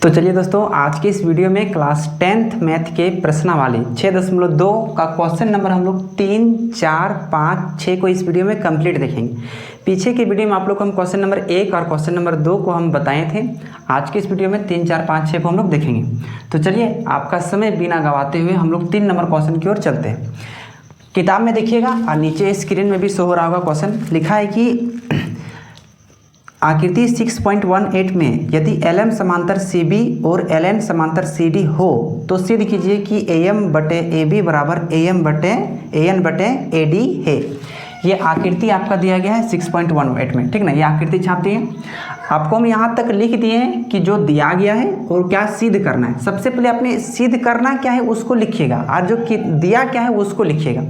तो चलिए दोस्तों, आज के इस वीडियो में क्लास 10th मैथ के प्रश्नावली 6.2 का क्वेश्चन नंबर हम लोग 3, 4, 5, 6 को इस वीडियो में कंप्लीट देखेंगे। पीछे के वीडियो में आप लोग को हम क्वेश्चन नंबर 1 और क्वेश्चन नंबर 2 को हम बताए थे। आज के इस वीडियो में 3, 4, 5, 6 को हम लोग देखेंगे। तो चलिए, आपका समय बिना गंवाते हुए हम लोग 3 नंबर क्वेश्चन की ओर चलते हैं। किताब में देखिएगा और नीचे स्क्रीन में भी शो हो रहा होगा। क्वेश्चन लिखा है कि आकृति 6.18 में यदि LM समांतर CB और LN समांतर CD हो तो सिद्ध कीजिए कि AM बटे AB बराबर AM बटे AN बटे AD है। ये आकृति आपका दिया गया है 6.18 में, ठीक ना। ये आकृति छाप दी है आपको। हम यहाँ तक लिख दिए हैं कि जो दिया गया है और क्या सिद्ध करना है। सबसे पहले आपने सिद्ध करना क्या है उसको लिखिएगा और जो दिया क्या है उसको लिखिएगा।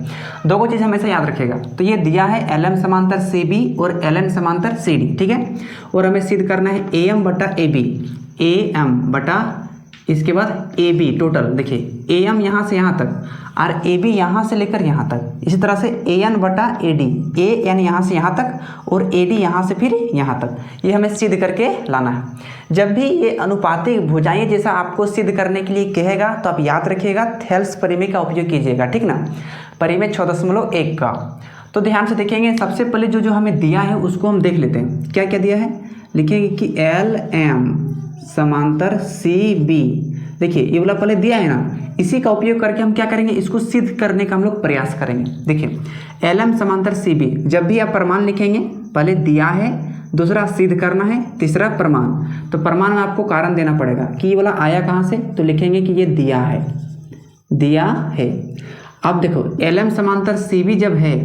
दो चीज़ हमेशा याद रखिएगा। तो ये दिया है LM समांतर CB और LN समांतर CD, ठीक है। और हमें सिद्ध करना है AM बटा AB, AM बटा इसके बाद AB टोटल। देखिए AM यहाँ से यहाँ तक और AB यहाँ से लेकर यहाँ तक। इसी तरह से AN बटा AD, AN यहाँ से यहाँ तक और AD यहाँ से फिर यहाँ तक। ये हमें सिद्ध करके लाना है। जब भी ये अनुपातिक भुजाएं जैसा आपको सिद्ध करने के लिए कहेगा तो आप याद रखिएगा थेल्स परिमेय का उपयोग कीजिएगा, ठीक ना। परिमेय 6.1 का। तो ध्यान से देखेंगे। सबसे पहले जो हमें दिया है उसको हम देख लेते हैं। क्या क्या दिया है लिखेंगे कि LM समांतर CB। देखिए ये वाला पहले दिया है ना, इसी का उपयोग करके हम क्या करेंगे, इसको सिद्ध करने का हम लोग प्रयास करेंगे। देखिए LM समांतर CB, जब भी आप प्रमाण लिखेंगे पहले दिया है, दूसरा सिद्ध करना है, तीसरा प्रमाण। तो प्रमाण में आपको कारण देना पड़ेगा कि ये वाला आया कहाँ से, तो लिखेंगे कि ये दिया है, दिया है। अब देखो LM समांतर CB जब है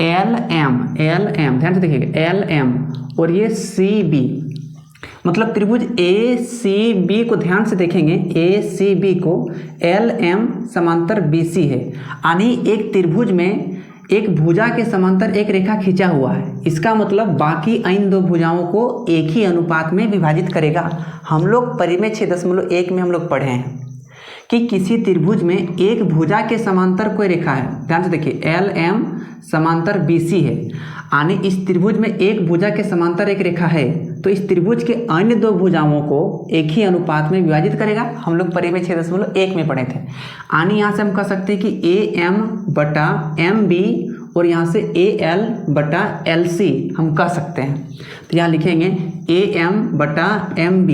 LM ध्यान से देखिएगा LM और ये CB मतलब त्रिभुज ACB को ध्यान से देखेंगे। ACB को LM समांतर BC है, यानी एक त्रिभुज में एक भुजा के समांतर एक रेखा खींचा हुआ है। इसका मतलब बाकी इन दो भुजाओं को एक ही अनुपात में विभाजित करेगा। हम लोग परिमेय 6.1 में हम लोग पढ़े हैं कि किसी त्रिभुज में एक भुजा के समांतर कोई रेखा है। ध्यान से देखिए LM समांतर BC है, यानी इस त्रिभुज में एक भुजा के समांतर एक रेखा है तो इस त्रिभुज के अन्य दो भुजाओं को एक ही अनुपात में विभाजित करेगा। हम लोग परिमेय 6.1 में पढ़े थे। यानी यहाँ से हम कह सकते हैं कि AM बटा MB और यहाँ से AL बटा LC हम कह सकते हैं। तो यहाँ लिखेंगे AM बटा MB,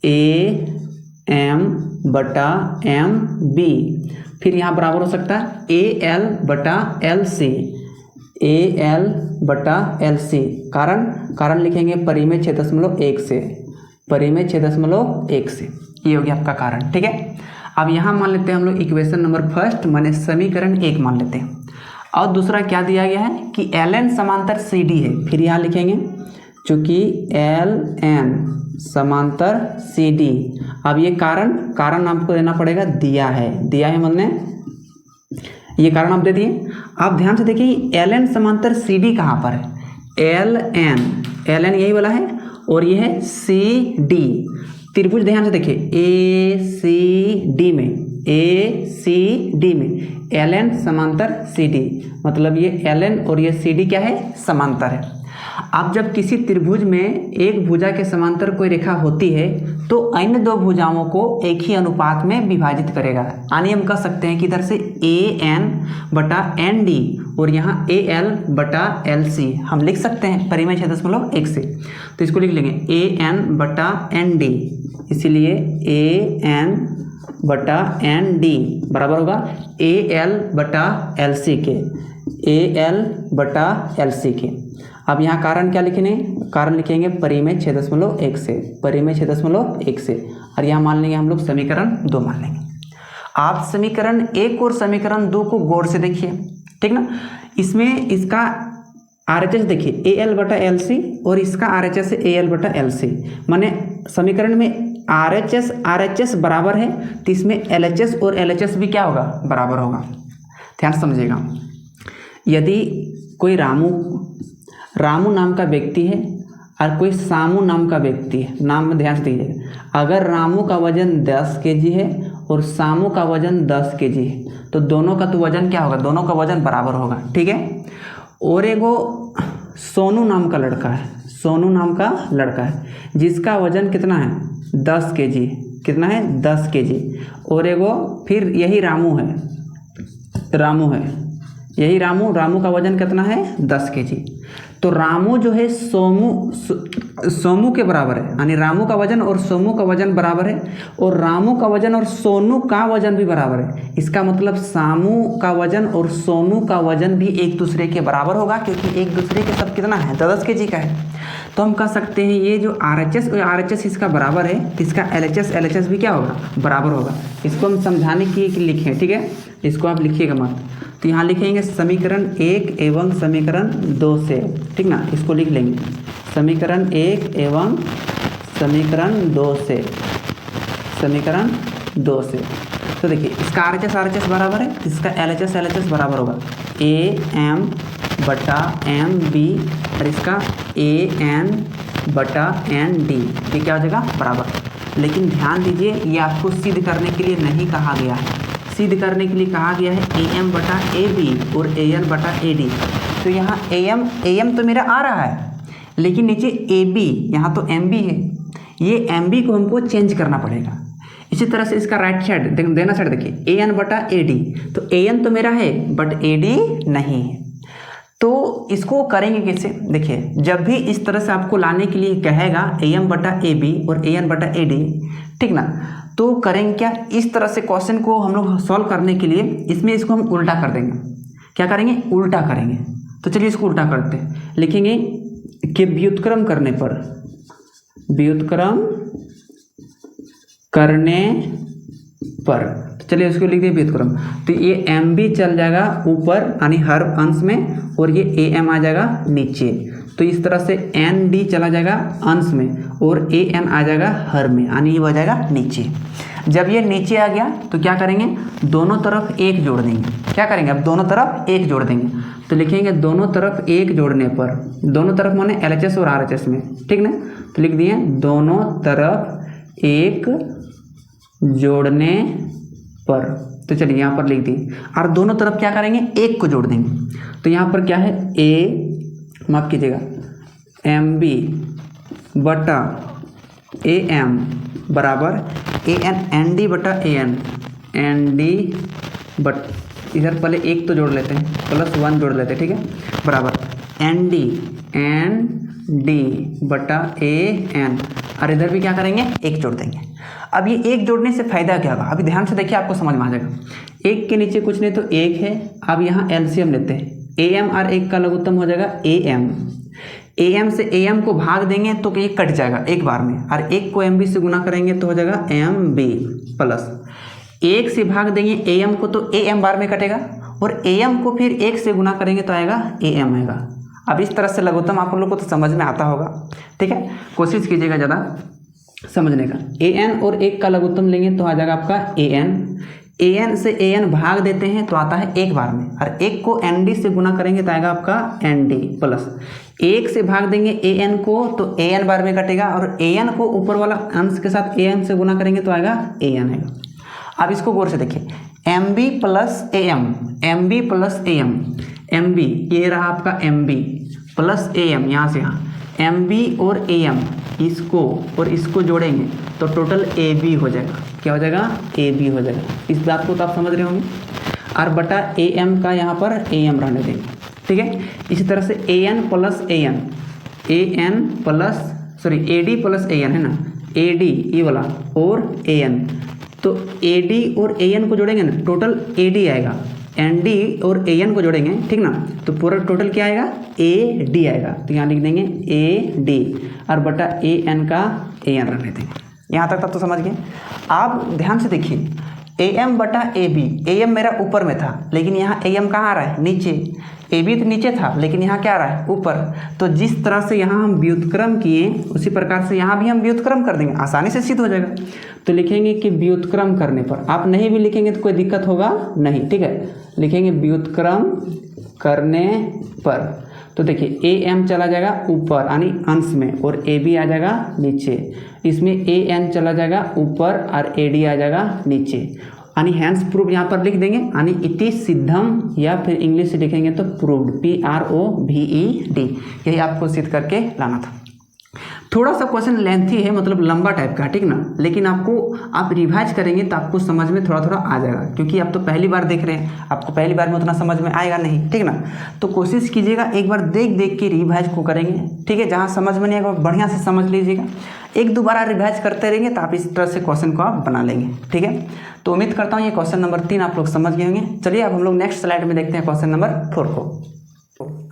AM बटा MB, फिर यहाँ बराबर हो सकता है AL बटा LC, AL बटा LC। कारण लिखेंगे परिमेय 6.1 से, परिमेय 6.1 से। ये हो गया आपका कारण, ठीक है। अब यहाँ मान लेते हैं हम लोग इक्वेशन नंबर फर्स्ट माने समीकरण 1 मान लेते हैं। और दूसरा क्या दिया गया है कि LN समांतर CD है। फिर यहाँ लिखेंगे चूँकि LN समांतर CD। अब ये कारण आपको देना पड़ेगा, दिया है मतलब ये कारण आप दे दिए। आप ध्यान से देखिए LN समांतर CD कहाँ पर है, LN यही वाला है और ये है CD त्रिभुज। ध्यान से देखिए ACD में LN समांतर CD मतलब ये LN और ये CD क्या है, समांतर है। अब जब किसी त्रिभुज में एक भुजा के समांतर कोई रेखा होती है तो अन्य दो भुजाओं को एक ही अनुपात में विभाजित करेगा। यानी हम कह सकते हैं कि इधर से AN बटा ND और यहाँ AL बटा LC हम लिख सकते हैं परिमेय 6.1 से। तो इसको लिख लेंगे AN बटा ND, इसीलिए AN बटा ND बराबर होगा AL बटा LC के, AL बटा LC के। अब यहाँ कारण क्या लिखेंगे, कारण लिखेंगे परिमेय 6.1 से, परिमेय 6.1 से। और यहाँ मान लेंगे हम लोग समीकरण 2 मान लेंगे। आप समीकरण 1 और समीकरण 2 को गौर से देखिए, ठीक ना। इसमें इसका RHS देखिए AL बटा LC और इसका RHS है AL बटा LC। माने समीकरण में RHS बराबर है तो इसमें LHS और LHS भी क्या होगा, बराबर होगा। ध्यान समझिएगा। यदि कोई रामू नाम का व्यक्ति है और कोई सामू नाम का व्यक्ति है, नाम में ध्यान से दीजिएगा। अगर रामू का वजन 10 kg है और सामू का वजन 10 kg है तो दोनों का तो वजन क्या होगा, दोनों का वजन बराबर होगा, ठीक है। और एगो सोनू नाम का लड़का है, सोनू नाम का लड़का है जिसका वजन कितना है 10 kg, कितना है 10 kg। और एगो फिर यही रामू है, यही रामू का वजन कितना है 10 kg। तो रामू जो है सोमू के बराबर है, यानी रामू का वजन और सोमू का वजन बराबर है, और रामू का वजन और सोनू का वजन भी बराबर है। इसका मतलब सामू का वजन और सोनू का वजन भी एक दूसरे के बराबर होगा, क्योंकि एक दूसरे के सब कितना है 10 kg का है। तो हम कह सकते हैं ये जो RHS और RHS इसका बराबर है, इसका LHS भी क्या होगा बराबर होगा। इसको हम समझाने के लिए लिखें, ठीक है, इसको आप लिखिएगा मत। तो यहाँ लिखेंगे समीकरण 1 एवं समीकरण 2 से, ठीक ना, इसको लिख लेंगे समीकरण 1 एवं समीकरण 2 से, समीकरण 2 से। तो देखिए इसका RHS बराबर है, इसका LHS बराबर होगा AM बटा MB और इसका AN बटा ND, ये क्या हो जाएगा बराबर। लेकिन ध्यान दीजिए ये आपको सिद्ध करने के लिए नहीं कहा गया है, सिद्ध करने के लिए कहा गया है AM बटा AB और AN बटा AD। तो यहाँ AM तो मेरा आ रहा है, लेकिन नीचे AB, यहाँ तो MB है, ये MB को हमको चेंज करना पड़ेगा। इसी तरह से इसका राइट साइड देना साइड देखिए AN बटा AD, तो AN तो मेरा है बट AD नहीं है। तो इसको करेंगे कैसे, देखिए जब भी इस तरह से आपको लाने के लिए कहेगा AM बटा AB और AN बटा AD, ठीक ना, तो करेंगे क्या, इस तरह से क्वेश्चन को हम लोग सॉल्व करने के लिए इसमें इसको हम उल्टा कर देंगे। क्या करेंगे, उल्टा करेंगे। तो चलिए इसको उल्टा करते हैं, लिखेंगे कि व्युत्क्रम करने पर, व्युत्क्रम करने पर, तो चलिए इसको लिख दिए व्युत्क्रम। तो ये MB चल जाएगा ऊपर यानी हर अंश में, और ये AM आ जाएगा नीचे। तो इस तरह से ND चला जाएगा अंश में और AN आ जाएगा हर में, यानी ये हो जाएगा नीचे। जब ये नीचे आ गया तो क्या करेंगे, दोनों तरफ 1 जोड़ देंगे। क्या करेंगे, अब दोनों तरफ 1 जोड़ देंगे। तो लिखेंगे दोनों तरफ 1 जोड़ने पर, दोनों तरफ माने LHS और RHS में, ठीक ना, तो लिख दिए दोनों तरफ 1 जोड़ने पर। तो चलिए यहाँ पर लिख दिए, और दोनों तरफ क्या करेंगे 1 को जोड़ देंगे। तो यहाँ पर क्या है माफ़ कीजिएगा MB बटा AM बराबर ND बटा AN, ND बट इधर पहले 1 तो जोड़ लेते हैं, +1 जोड़ लेते हैं, ठीक है, बराबर ND बटा AN, और इधर भी क्या करेंगे 1 जोड़ देंगे। अब ये 1 जोड़ने से फ़ायदा क्या होगा, अभी ध्यान से देखिए आपको समझ में आ जाएगा। 1 के नीचे कुछ नहीं तो 1 है। अब यहाँ LCM लेते हैं, AM और 1 का लघुत्तम हो जाएगा AM से AM को भाग देंगे तो ये कट जाएगा एक बार में, और 1 को MB से गुना करेंगे तो हो जाएगा MB प्लस 1 से भाग देंगे AM को तो AM बार में कटेगा, और AM को फिर 1 से गुना करेंगे तो आएगा AM आएगा। अब इस तरह से लघुत्तम आप लोग को तो समझ में आता होगा, ठीक है, कोशिश कीजिएगा ज़्यादा समझने का। AN और 1 का लघुत्तम लेंगे तो आ जाएगा आपका AN से AN भाग देते हैं तो आता है 1 बार में, और 1 को ND से गुना करेंगे तो आएगा आपका ND प्लस 1 से भाग देंगे AN को तो AN बार में कटेगा, और AN को ऊपर वाला अंश के साथ AM से गुना करेंगे तो आएगा AN आएगा। अब इसको गौर से देखिए MB प्लस AM, MB ये रहा आपका MB प्लस AM, यहाँ से यहाँ MB और AM इसको और इसको जोड़ेंगे तो टोटल AB हो जाएगा। क्या हो जाएगा, AB हो जाएगा। इस बात को तो आप समझ रहे होंगे। और बटा AM का यहाँ पर AM रहने देंगे, ठीक है। इसी तरह से AD प्लस AN है ना, AD ये वाला और AN, तो AD और AN को जोड़ेंगे ना टोटल AD आएगा, ND और AN को जोड़ेंगे, ठीक ना, तो पूरा टोटल क्या आएगा AD आएगा। तो यहाँ लिख देंगे AD और बटा AN का AN रहने देंगे। यहाँ तक तो समझ गए। आप ध्यान से देखिए AM बटा AB, AM मेरा ऊपर में था लेकिन यहाँ AM कहाँ आ रहा है नीचे, AB तो नीचे था लेकिन यहाँ क्या आ रहा है ऊपर। तो जिस तरह से यहाँ हम व्युत्क्रम किए उसी प्रकार से यहाँ भी हम व्युत्क्रम कर देंगे, आसानी से सिद्ध हो जाएगा। तो लिखेंगे कि व्युत्क्रम करने पर, आप नहीं भी लिखेंगे तो कोई दिक्कत होगा नहीं, ठीक है, लिखेंगे व्युत्क्रम करने पर। तो देखिए AM चला जाएगा ऊपर यानी अंश में और AB आ जाएगा नीचे, इसमें AN चला जाएगा ऊपर और AD आ जाएगा नीचे, यानी हैंस प्रूव यहाँ पर लिख देंगे, यानी इट इज सिद्धम, या फिर इंग्लिश से लिखेंगे तो प्रूव्ड, PROVED, यही आपको सिद्ध करके लाना था। थोड़ा सा क्वेश्चन लेंथी है, मतलब लंबा टाइप का, ठीक ना, लेकिन आप रिवाइज करेंगे तो आपको समझ में थोड़ा थोड़ा आ जाएगा, क्योंकि आप तो पहली बार देख रहे हैं, आपको पहली बार में उतना समझ में आएगा नहीं, ठीक ना। तो कोशिश कीजिएगा एक बार देख देख के रिवाइज को करेंगे, ठीक है। जहाँ समझ में नहीं आएगा बढ़िया से समझ लीजिएगा, एक दो बार रिवाइज करते रहेंगे तो आप इस तरह से क्वेश्चन को आप बना लेंगे, ठीक है। तो उम्मीद करता हूँ ये क्वेश्चन नंबर 3 आप लोग समझ गए होंगे। चलिए अब हम लोग नेक्स्ट स्लाइड में देखते हैं क्वेश्चन नंबर 4 को।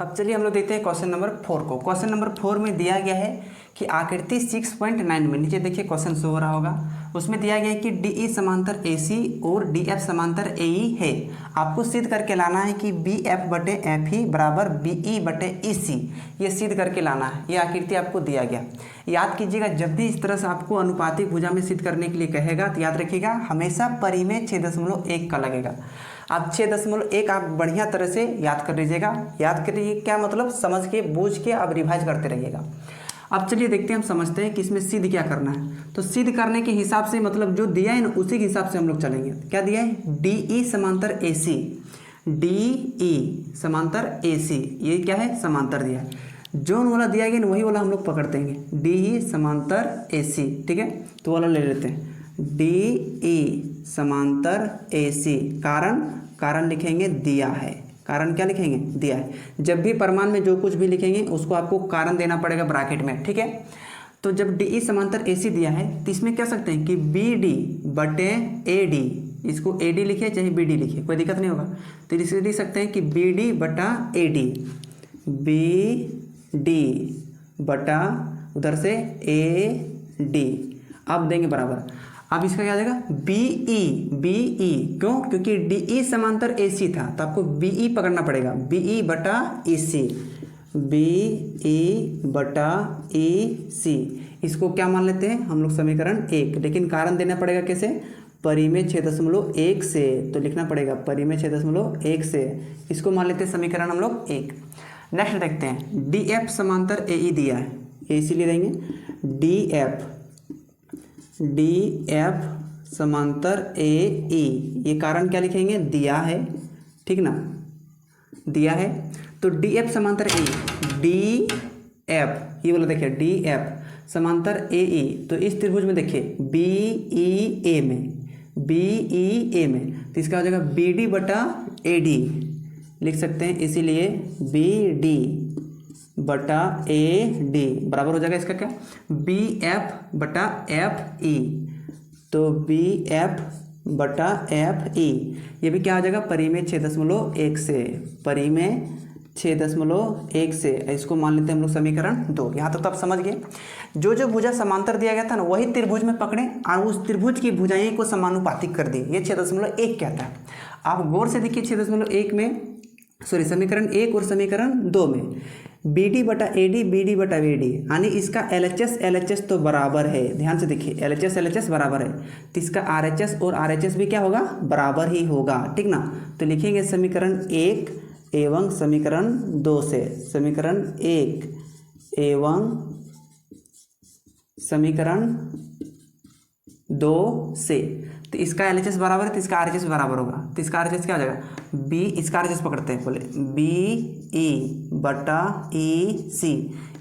अब चलिए हम लोग देखते हैं क्वेश्चन नंबर 4 को। क्वेश्चन नंबर 4 में दिया गया है कि आकृति 6.9 में, नीचे देखिए क्वेश्चन शो हो रहा होगा, उसमें दिया गया है कि DE समांतर AC और DF समांतर AE है। आपको सिद्ध करके लाना है कि BF बटे FE बराबर BE बटे EC, ये सिद्ध करके लाना है। ये आकृति आपको दिया गया। याद कीजिएगा, जब भी इस तरह से आपको अनुपातिक भुजा में सिद्ध करने के लिए कहेगा तो याद रखिएगा हमेशा परिमेय 6.1 का लगेगा। आप 6.1 आप बढ़िया तरह से याद कर लीजिएगा। याद करिए क्या मतलब, समझ के बूझ के आप रिवाइज करते रहिएगा। अब चलिए देखते हैं, हम समझते हैं कि इसमें सिद्ध क्या करना है। तो सिद्ध करने के हिसाब से मतलब जो दिया है ना उसी के हिसाब से हम लोग चलेंगे। क्या दिया है, DE समांतर AC, DE समांतर AC, ये क्या है, समांतर दिया है। जो वाला दिया गया ना वही वाला हम लोग पकड़ते हैं, DE समांतर AC, ठीक है। तो वाला ले लेते हैं, DE समांतर AC, कारण लिखेंगे दिया है, कारण क्या लिखेंगे, दिया है। जब भी प्रमाण में जो कुछ भी लिखेंगे उसको आपको कारण देना पड़ेगा ब्रैकेट में, ठीक है। तो जब DE समांतर AC दिया है तो इसमें कह सकते हैं कि BD बटे AD, इसको AD लिखे चाहे BD लिखे कोई दिक्कत नहीं होगा। तो इसे लिख सकते हैं कि BD बटा AD, BD बटा उधर से AD, अब देंगे बराबर। अब इसका क्या आ जाएगा, BE, क्यों, क्योंकि DE समांतर AC था तो आपको BE पकड़ना पड़ेगा, BE बटा EC, BE बटा EC, इसको क्या मान लेते हैं हम लोग, समीकरण 1। लेकिन कारण देना पड़ेगा कैसे, परिमेय 6.1 से, तो लिखना पड़ेगा परिमेय 6.1 से, इसको मान लेते हैं समीकरण हम लोग 1। नेक्स्ट देखते हैं, DF समांतर AE दिया है, इसीलिए देंगे DF समांतर AE, ये कारण क्या लिखेंगे, दिया है, ठीक ना, दिया है। तो DF समांतर AE, DF ये बोला देखिए, DF समांतर AE, तो इस त्रिभुज में देखिए BEA में, तो इसका हो जाएगा BD बटा AD लिख सकते हैं, इसीलिए BD बटा AD बराबर हो जाएगा इसका क्या, BF बटा FE, तो BF बटा FE, ये भी क्या हो जाएगा, परिमेय 6.1 से, परिमेय 6.1 से, इसको मान लेते हैं हम लोग समीकरण 2। यहाँ तक तो आप समझ गए। जो भुजा समांतर दिया गया था ना वही त्रिभुज में पकड़े और उस त्रिभुज की भुजाएं को समानुपातिक कर दी, ये 6.1 क्या था। आप गौर से देखिए 6.1 में, सॉरी समीकरण 1 और समीकरण 2 में BD बटा AD, BD बटा AD, यानी इसका LHS तो बराबर है। ध्यान से देखिए LHS बराबर है, तो इसका RHS और RHS भी क्या होगा, बराबर ही होगा, ठीक ना। तो लिखेंगे समीकरण 1 एवं समीकरण 2 से, समीकरण 1 एवं समीकरण 2 से, तो इसका LHS बराबर है तो इसका RHS बराबर होगा। तो इसका RHS क्या हो जाएगा, B, इसका RHS पकड़ते हैं बोले, BE बटा EC,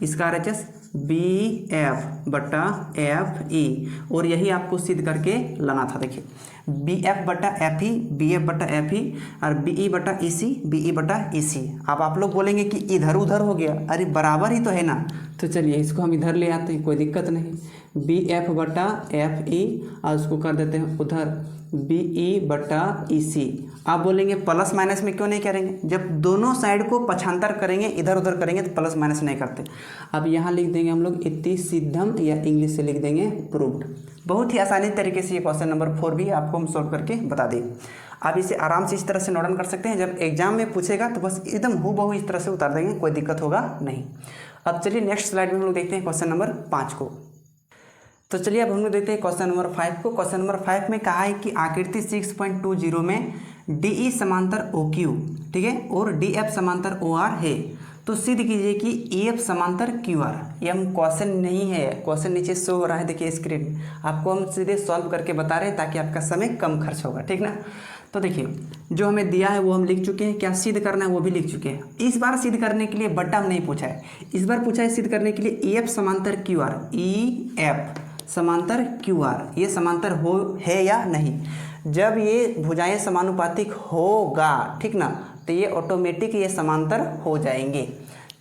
इसका RHS BF बटा FE, और यही आपको सिद्ध करके लाना था। देखिए BF बटा FE, BF बटा FE और BE बटा EC, BE बटा EC। अब आप लोग बोलेंगे कि इधर उधर हो गया, अरे बराबर ही तो है ना, तो चलिए इसको हम इधर ले आते हैं, कोई दिक्कत नहीं। BF बटा FE और उसको कर देते हैं उधर BE बटा EC। आप बोलेंगे प्लस माइनस में क्यों नहीं करेंगे, जब दोनों साइड को पक्षांतर करेंगे, इधर उधर करेंगे तो प्लस माइनस नहीं करते। अब यहाँ लिख देंगे हम लोग इति सिद्धम, या इंग्लिश से लिख देंगे प्रूव्ड। बहुत ही आसानी तरीके से ये क्वेश्चन नंबर 4 भी आपको हम सॉल्व करके बता दें। आप इसे आराम से इस तरह से नोट डाउन कर सकते हैं, जब एग्जाम में पूछेगा तो बस एकदम हूबहू इस तरह से उतार देंगे, कोई दिक्कत होगा नहीं। अब चलिए नेक्स्ट स्लाइड में हम लोग देखते हैं क्वेश्चन नंबर 5 को। तो चलिए अब हम लोग देखते हैं क्वेश्चन नंबर 5 को। क्वेश्चन नंबर 5 में कहा है कि आकृति 6.20 में DE समांतर OQ, ठीक है, और DF समांतर OR है। तो सिद्ध कीजिए कि ई एफ समांतर क्यू आर। ये हम क्वेश्चन नहीं है, क्वेश्चन नीचे शो हो रहा है, देखिए स्क्रीन में, आपको हम सीधे सॉल्व करके बता रहे हैं ताकि आपका समय कम खर्च होगा, ठीक ना। तो देखिए जो हमें दिया है वो हम लिख चुके हैं, क्या सिद्ध करना है वो भी लिख चुके हैं। इस बार सिद्ध करने के लिए बट्टा हम नहीं पूछा है, इस बार पूछा है सिद्ध करने के लिए ई एफ समांतर क्यू आर। ई एफ समांतर क्यू आर, ये समांतर हो है या नहीं। जब ये भुजाएं समानुपातिक होगा, ठीक ना, तो ये ऑटोमेटिक ये समांतर हो जाएंगे।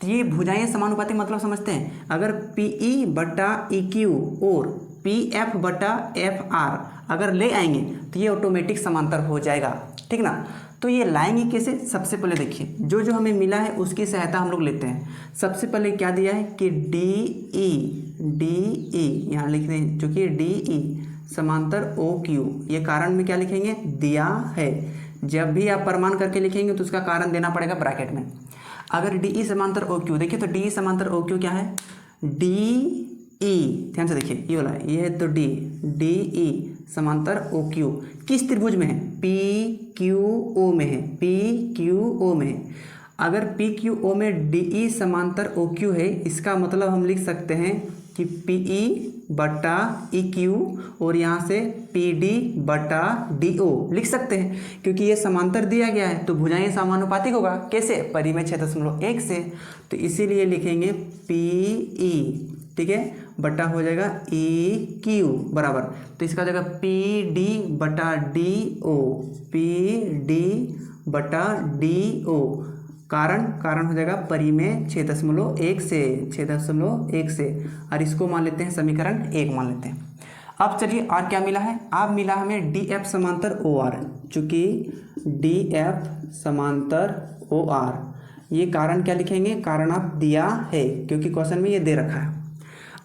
तो ये भुजाएं समानुपातिक मतलब समझते हैं, अगर पी ई बटा ई क्यू और पी एफ बटा एफ आर अगर ले आएंगे तो ये ऑटोमेटिक समांतर हो जाएगा, ठीक ना। तो ये लाएंगे कैसे, सबसे पहले देखिए जो जो हमें मिला है उसकी सहायता हम लोग लेते हैं। सबसे पहले क्या दिया है कि डी ई यहाँ लिख रहे हैं, जो कि डी ई समांतर ओ क्यू, ये कारण में क्या लिखेंगे, दिया है। जब भी आप प्रमाण करके लिखेंगे तो उसका कारण देना पड़ेगा ब्रैकेट में। अगर डी ई समांतर ओ क्यू, देखिए तो डी ई समांतर ओ क्यू क्या है, डी ई, ध्यान से देखिए ये वाला, ये है तो डी ई समांतर ओ क्यू किस त्रिभुज में है, पी क्यू ओ में है, पी क्यू ओ में है। अगर पी क्यू ओ में डी ई समांतर ओ क्यू है, इसका मतलब हम लिख सकते हैं कि पी ई बटा ई क्यू और यहाँ से पी डी बटा डी ओ लिख सकते हैं, क्योंकि ये समांतर दिया गया है तो भुजाएं समानुपातिक होगा। कैसे, परिमेय 6.1 से, तो इसीलिए लिखेंगे पी ई, ठीक है, बटा हो जाएगा ई क्यू बराबर, तो इसका हो जाएगा पी डी बटा डी ओ, पी डी बटा डी ओ। कारण हो जाएगा परिमेय 6.1 से, 6.1 से, और इसको मान लेते हैं समीकरण 1 मान लेते हैं। अब चलिए और क्या मिला है, अब मिला हमें डी एफ समांतर ओ आर, चूँकि डी एफ समांतर ओ आर, ये कारण क्या लिखेंगे, कारण आप दिया है क्योंकि क्वेश्चन में ये दे रखा है।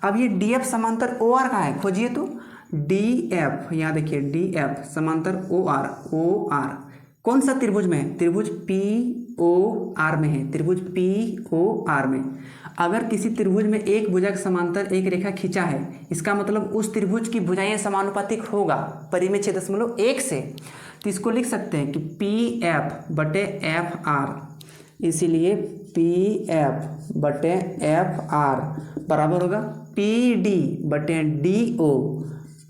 अब ये डी एफ समांतर ओ आर कहाँ है, खोजिए तो। डी एफ, यहाँ देखिए डी एफ समांतर ओ आर कौन सा त्रिभुज में है, त्रिभुज पी ओ आर में है, त्रिभुज पी ओ आर में। अगर किसी त्रिभुज में एक भुजा के समांतर एक रेखा खींचा है, इसका मतलब उस त्रिभुज की भुजाएं समानुपातिक होगा परिमेय 6.1 से। तो इसको लिख सकते हैं कि पी एफ बटे एफ आर, इसीलिए पी एफ बटे एफ आर बराबर होगा पी डी बटे डी ओ,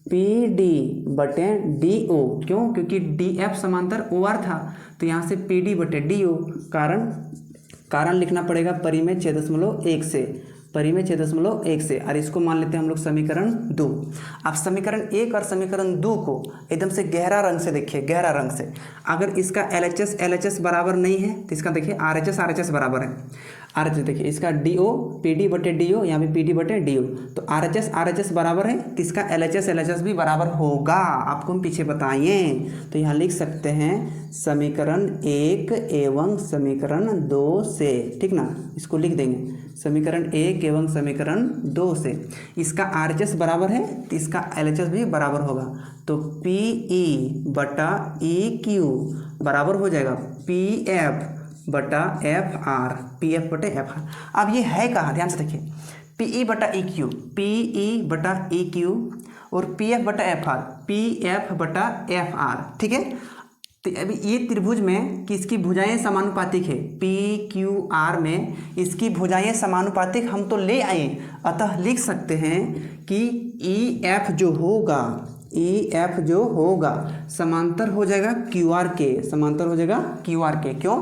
पी डी बटे डी ओ। क्यों, क्योंकि डी एफ समांतर ओ आर था, तो यहाँ से पी डी बटे डी ओ, कारण लिखना पड़ेगा परिमेय 6.1 से, परिमेय 6.1 से, और इसको मान लेते हैं हम लोग समीकरण 2। आप समीकरण 1 और समीकरण 2 को एकदम से गहरा रंग से देखिए, गहरा रंग से। अगर इसका LHS बराबर नहीं है तो इसका देखिए RHS बराबर है। RHS देखिए इसका DO PD बटे DO, यहाँ पे PD बटे DO, तो RHS बराबर है, तो इसका LHS भी बराबर होगा, आपको हम पीछे बताइए। तो यहाँ लिख सकते हैं समीकरण 1 एवं समीकरण 2 से, ठीक ना, इसको लिख देंगे समीकरण 1 एवं समीकरण 2 से। इसका RHS बराबर है तो इसका LHS भी बराबर होगा, तो PE बटा EQ बराबर हो जाएगा PF बटा एफ आर, पी एफ बटे एफ आर। अब ये है कहाँ, ध्यान से देखिए, पी ई बटा ई क्यू, पी ई बटा ई क्यू और पी एफ बटा एफ आर, पी एफ बटा एफ आर, ठीक है। तो अभी ये त्रिभुज में किसकी भुजाएं समानुपातिक है, पी क्यू आर में इसकी भुजाएं समानुपातिक हम तो ले आए, अतः लिख सकते हैं कि ई एफ जो होगा, ई एफ जो होगा समांतर हो जाएगा क्यू आर के, समांतर हो जाएगा क्यू आर के। क्यों,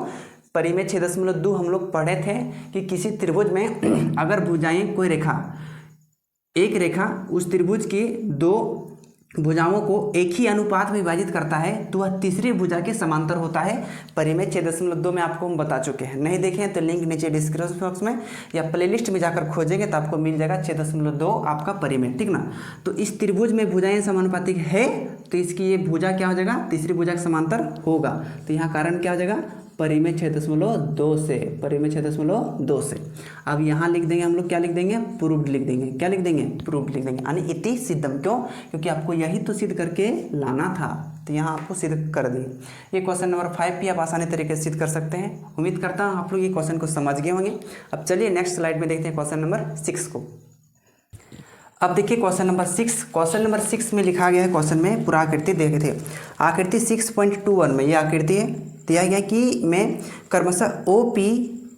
परिमेय 6.2 हम लोग पढ़े थे कि किसी त्रिभुज में अगर भुजाएं कोई रेखा, एक रेखा उस त्रिभुज की दो भुजाओं को एक ही अनुपात में विभाजित करता है तो वह तीसरी भुजा के समांतर होता है। परिमेय 6.2 में आपको हम बता चुके हैं, नहीं देखें तो लिंक नीचे डिस्क्रिप्शन बॉक्स में या प्लेलिस्ट में जाकर खोजेंगे तो आपको मिल जाएगा 6.2 आपका परिमेय, ठीक ना। तो इस त्रिभुज में भुजाएं समानुपातिक है तो इसकी ये भुजा क्या हो जाएगा, तीसरी भुजा के समांतर होगा। तो यहाँ कारण क्या हो जाएगा, परिमेय 6.2 से, परिमेय 6.2 से। अब यहाँ लिख देंगे हम लोग, क्या लिख देंगे, प्रूव्ड लिख देंगे, क्या लिख देंगे, प्रूव्ड लिख देंगे, यानी इति सिद्धम। क्यों, क्योंकि आपको यही तो सिद्ध करके लाना था, तो यहाँ आपको सिद्ध कर दिए। ये क्वेश्चन नंबर 5 भी आप आसानी तरीके से सिद्ध कर सकते हैं। उम्मीद करता हूँ आप लोग ये क्वेश्चन को समझ गए होंगे। अब चलिए नेक्स्ट स्लाइड में देखते हैं क्वेश्चन नंबर 6 को। अब देखिए क्वेश्चन नंबर 6, क्वेश्चन नंबर 6 में लिखा गया है, क्वेश्चन में पूरा आकृति देखे थे, आकृति 6.21 में ये आकृति है, दिया गया कि मैं क्रमशः ओ पी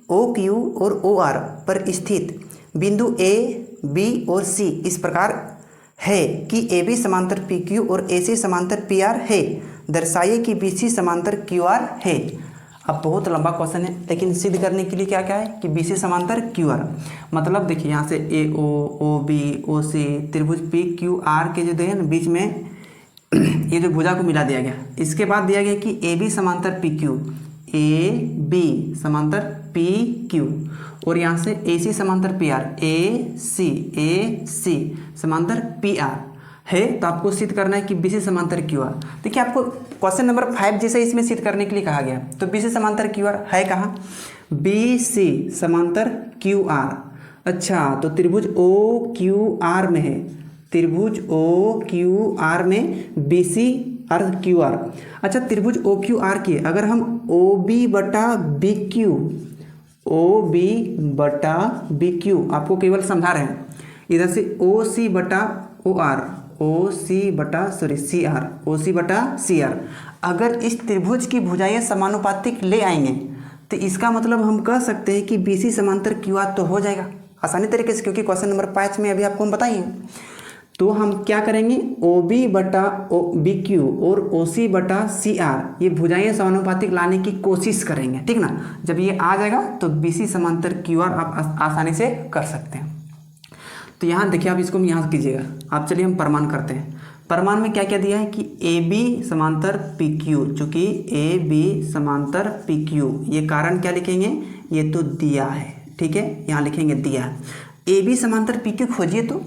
ओ क्यू और ओ आर पर स्थित बिंदु ए बी और सी इस प्रकार है कि ए बी समांतर पी क्यू और ए सी समांतर पी आर है, दर्शाइए कि बी सी समांतर क्यू आर है। अब बहुत लंबा क्वेश्चन है, लेकिन सिद्ध करने के लिए क्या क्या है कि बी सी समांतर क्यू आर, मतलब देखिए यहाँ से ए ओ बी ओ सी त्रिभुज पी क्यू आर के जो दे ना बीच में ये जो भुजा को मिला दिया गया। इसके बाद दिया गया कि ए बी समांतर पी क्यू, ए बी समांतर पी क्यू और यहाँ से ए सी समांतर पी आर, ए सी समांतर पी आर है। तो आपको सिद्ध करना है कि बी सी समांतर क्यू आर। देखिए आपको क्वेश्चन नंबर 5 जैसे इसमें सिद्ध करने के लिए कहा गया, तो बी सी समांतर क्यू आर है कहाँ, बी सी समांतर क्यू आर। अच्छा, तो त्रिभुज ओ क्यू आर में है, त्रिभुज ओ क्यू आर में बी सी और क्यू आर। अच्छा, त्रिभुज ओ क्यू आर की अगर हम ओ बी बटा बी क्यू, ओ बी बटा बी क्यू आपको केवल समझा रहे हैं, इधर से ओ सी बटा ओ आर, ओ सी बटा सी आर, ओ सी बटा सी आर, अगर इस त्रिभुज की भुजाएं समानुपातिक ले आएंगे तो इसका मतलब हम कह सकते हैं कि बी सी समांतर क्यू आर तो हो जाएगा आसानी तरीके से, क्योंकि क्वेश्चन नंबर 5 में अभी आपको हम बताइए। तो हम क्या करेंगे, ओ बी बटा ओ बी क्यू और ओ सी बटा सी आर ये भुजाएं समानुपातिक लाने की कोशिश करेंगे, ठीक ना। जब ये आ जाएगा तो बी सी समांतर क्यू आर आप आसानी से कर सकते हैं। तो यहाँ देखिए आप इसको यहाँ कीजिएगा आप। चलिए हम प्रमाण करते हैं। प्रमाण में क्या क्या दिया है कि ए बी समांतर पी क्यू, चूँकि ए बी समांतर पी क्यू, ये कारण क्या लिखेंगे, ये तो दिया है, ठीक है, यहाँ लिखेंगे दिया है। ए बी समांतर पी क्यू खोजिए, तो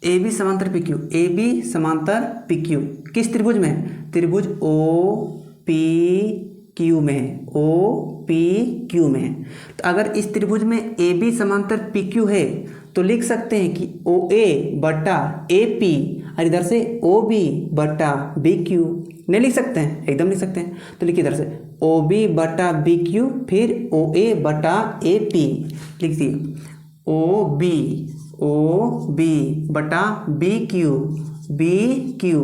ए बी समांतर पी क्यू, ए बी समांतर पी क्यू किस त्रिभुज में है, त्रिभुज ओ पी क्यू में है, ओ पी क्यू में है। तो अगर इस त्रिभुज में ए बी समांतर पी क्यू है तो लिख सकते हैं कि ओ ए बटा ए पी और इधर से ओ बी बटा बी क्यू। नहीं लिख सकते हैं, एकदम लिख सकते हैं। तो लिखिए इधर से ओ बी बटा बी क्यू फिर ओ ए बटा ए पी लिख दिए, ओ बी बटा बी क्यू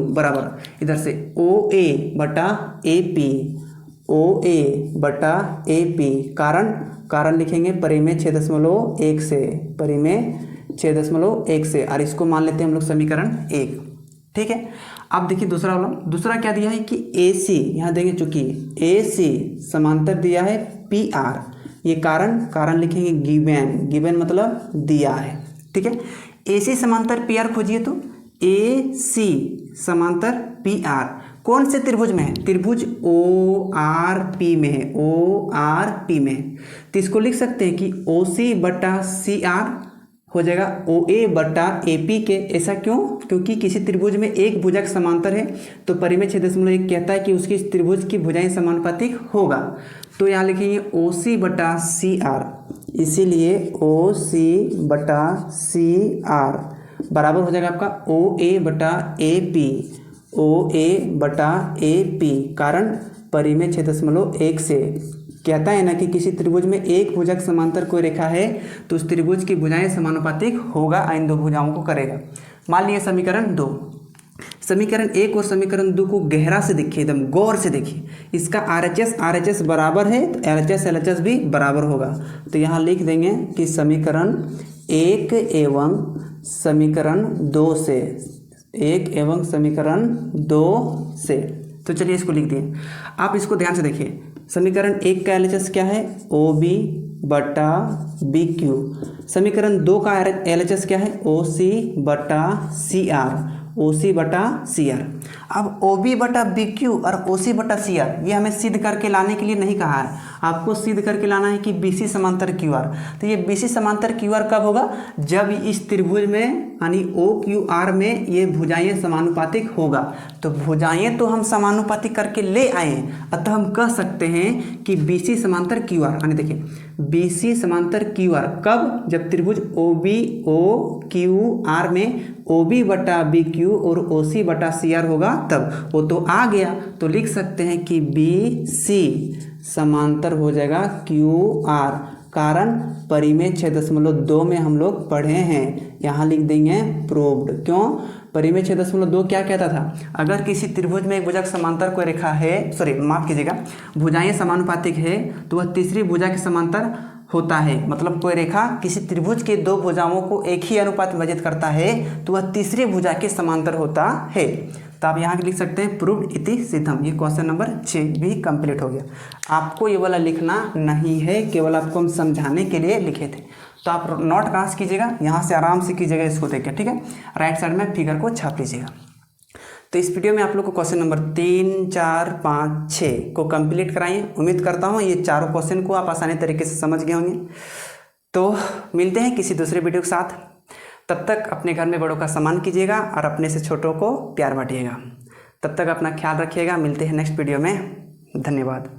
बराबर इधर से ओ ए बटा ए पी, ओ ए बटा ए पी। कारण लिखेंगे परिमेय 6.1 से, परिमेय 6.1 से, और इसको मान लेते हैं हम लोग समीकरण 1, ठीक है। अब देखिए दूसरा वाला, दूसरा क्या दिया है कि ए सी, यहाँ देंगे चूंकि ए सी समांतर दिया है पी आर, ये कारण लिखेंगे गिवन मतलब दिया है, ठीक है। ए सी समांतर पी आर खोजिए, तो ए सी समांतर पी आर कौन से त्रिभुज में है, त्रिभुज ओ आर पी में है, ओ आर पी में है। तो इसको लिख सकते हैं कि ओ सी बटा सी आर हो जाएगा ओ ए बटा ए पी के। ऐसा क्यों, क्योंकि किसी त्रिभुज में एक भुजा समांतर है तो परिमेय 6.1 कहता है कि उसकी त्रिभुज की भुजाएं समानुपातिक होगा। तो यहाँ लिखेंगे ओ सी बटा सी आर, इसीलिए ओ सी बटा सी आर बराबर हो जाएगा आपका ओ ए बटा ए पी, ओ ए बटा ए पी। कारण परिमेय 6.1 से कहता है ना कि किसी त्रिभुज में एक भुजा समांतर कोई रेखा है तो उस त्रिभुज की भुजाएं समानुपातिक होगा, इन दो भुजाओं को करेगा। मान लिया समीकरण 2, समीकरण 1 और समीकरण 2 को गहरा से देखिए, एकदम गौर से देखिए। इसका RHS बराबर है तो LHS भी बराबर होगा। तो यहाँ लिख देंगे कि समीकरण 1 एवं समीकरण 2 से, 1 एवं समीकरण 2 से। तो चलिए इसको लिख दिए। आप इसको ध्यान से देखिए, समीकरण 1 का LHS क्या है, ओ बी बटा बी क्यू। समीकरण 2 का LHS क्या है, ओ सी बटा सी आर, ओ सी बटा सी आर। अब ओ बी बटा बी क्यू और ओ सी बटा सी आर ये हमें सिद्ध करके लाने के लिए नहीं कहा है, आपको सिद्ध करके लाना है कि बी सी समांतर क्यू आर। तो ये बी सी समांतर क्यू आर कब होगा, जब इस त्रिभुज में यानी ओ क्यू आर में ये भुजाएं समानुपातिक होगा। तो भुजाएं तो हम समानुपातिक करके ले आए, अतः हम कह सकते हैं कि बी सी समांतर क्यू आर। यानी देखिए बी सी समांतर क्यू आर कब, जब त्रिभुज O B O Q R में ओ बी बटा बी क्यू और ओ सी बटा सी आर होगा तब। वो तो आ गया, तो लिख सकते हैं कि बी सी समांतर हो जाएगा क्यू आर। कारण परिमेय 6.2 में हम लोग पढ़े हैं, यहाँ लिख देंगे प्रूव्ड। क्यों, परिमेय 6.2 क्या कहता था, अगर किसी त्रिभुज में एक भुजा समांतर कोई रेखा है, माफ कीजिएगा, भुजाएं समानुपातिक है तो वह तीसरी भुजा के समांतर होता है, मतलब कोई रेखा किसी त्रिभुज के दो भुजाओं को एक ही अनुपात में विभाजित करता है तो वह तीसरी भुजा के समांतर होता है। तो आप यहाँ लिख सकते हैं प्रूव्ड इति सिद्धम। ये क्वेश्चन नंबर 6 भी कंप्लीट हो गया। आपको ये वाला लिखना नहीं है, केवल आपको हम समझाने के लिए लिखे थे। तो आप नोट कहाँ से कीजिएगा, यहाँ से आराम से कीजिएगा इसको देख के, ठीक है। राइट साइड में फिगर को छाप लीजिएगा। तो इस वीडियो में आप लोग को क्वेश्चन नंबर 3, 4, 5, 6 को कंप्लीट कराइए। उम्मीद करता हूँ ये चारों क्वेश्चन को आप आसानी तरीके से समझ गए होंगे। तो मिलते हैं किसी दूसरे वीडियो के साथ। तब तक अपने घर में बड़ों का सम्मान कीजिएगा और अपने से छोटों को प्यार बांटिएगा। तब तक अपना ख्याल रखिएगा। मिलते हैं नेक्स्ट वीडियो में। धन्यवाद।